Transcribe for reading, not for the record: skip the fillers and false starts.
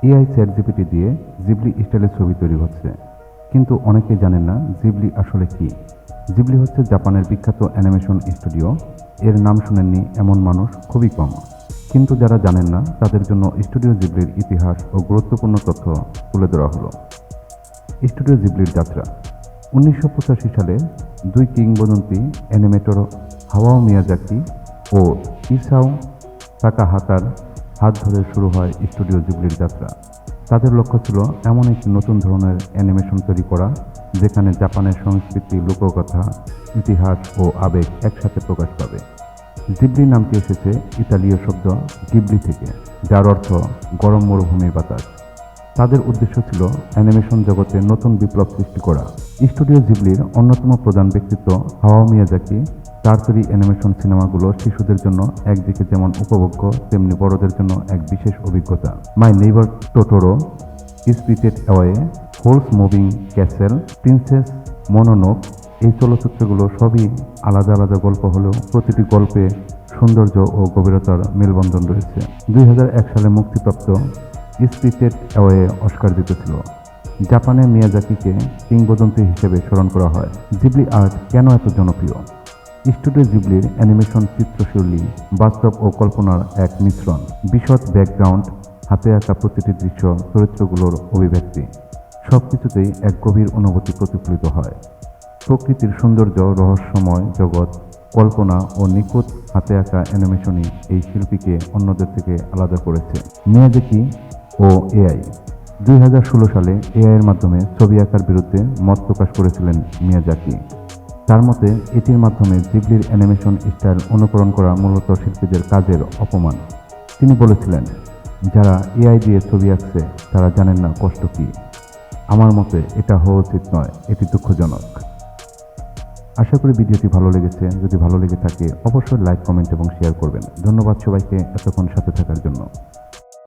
AI chat GPT দিয়ে Ghibli স্টাইলের ছবি তৈরি হচ্ছে, কিন্তু অনেকেই জানেন না জিবলি আসলে কি। জিবলি হচ্ছে জাপানের বিখ্যাত অ্যানিমেশন স্টুডিও। এর নাম শুনেননি এমন মানুষ খুবই কম, কিন্তু যারা জানেন না তাদের জন্য স্টুডিও জিবলির ইতিহাস ও গুরুত্বপূর্ণ তথ্য তুলে ধরা হলো। স্টুডিও জিবলির যাত্রা 1985 সালে দুই কিংবদন্তি অ্যানিমেটর হায়াও মিয়াজাকি ও ইসাও তাকাহাতার হাত ধরে শুরু হয় স্টুডিও জিবলির যাত্রা। তাদের লক্ষ্য ছিল এমন একটি নতুন ধরনের অ্যানিমেশন তৈরি করা যেখানে জাপানের সংস্কৃতি, লোককথা, ইতিহাস ও আবেগ একসাথে প্রকাশ পাবে। জিবলি নামটি এসেছে ইতালীয় শব্দ গিবলি থেকে, যার অর্থ গরম মরুভূমির বাতাস। তাদের উদ্দেশ্য ছিল অ্যানিমেশন জগতে নতুন বিপ্লব সৃষ্টি করা। স্টুডিও জিবলির অন্যতম প্রধান ব্যক্তিত্ব হায়াও মিয়াজাকি। তার তৈরি অ্যানিমেশন সিনেমাগুলো শিশুদের জন্য একদিকে যেমন উপভোগ্য, তেমনি বড়দের জন্য এক বিশেষ অভিজ্ঞতা। My neighbour Totoro, spirited away, Howl's moving castle, princess Mononoke, এই চলচ্চিত্রগুলো সবই আলাদা আলাদা গল্প হলেও প্রতিটি গল্পে সৌন্দর্য ও গভীরতার মেলবন্ধন রয়েছে। 2001 সালে মুক্তিপ্রাপ্ত স্পিরিটেড অ্যাওয়ে অস্কার জিতেছিল। জাপানে মিয়াজাকিকে কিংবদন্তি হিসেবে স্মরণ করা হয়। জিবলি আর্ট কেন এত জনপ্রিয়? স্টুডিও জিবলির অ্যানিমেশন চিত্রশৈলী বাস্তব ও কল্পনার এক মিশ্রণ। বিশদ ব্যাকগ্রাউন্ড, হাতে আঁকা প্রতিটি দৃশ্য, চরিত্রগুলোর অভিব্যক্তি, সবকিছুতেই এক গভীর অনুভূতি প্রতিফলিত হয়। প্রকৃতির সৌন্দর্য, রহস্যময় জগৎ, কল্পনা ও নিখুঁত হাতে আঁকা অ্যানিমেশনই এই শিল্পীকে অন্যদের থেকে আলাদা করেছে। মিয়াজাকি ও এআই 2016 সালে এআইয়ের মাধ্যমে ছবি আঁকার বিরুদ্ধে মত প্রকাশ করেছিলেন মিয়াজাকি। তার মতে এটির মাধ্যমে জিবলির অ্যানিমেশন স্টাইল অনুকরণ করা মূলত শিল্পীদের কাজের অপমান। তিনি বলেছিলেন, যারা এআই দিয়ে ছবি আঁকছে তারা জানেন না কষ্ট কী। আমার মতে এটা হওয়া উচিত নয়, এটি দুঃখজনক। আশা করি ভিডিওটি ভালো লেগেছে। যদি ভালো লেগে থাকে অবশ্যই লাইক, কমেন্ট এবং শেয়ার করবেন। ধন্যবাদ সবাইকে এতক্ষণ সাথে থাকার জন্য।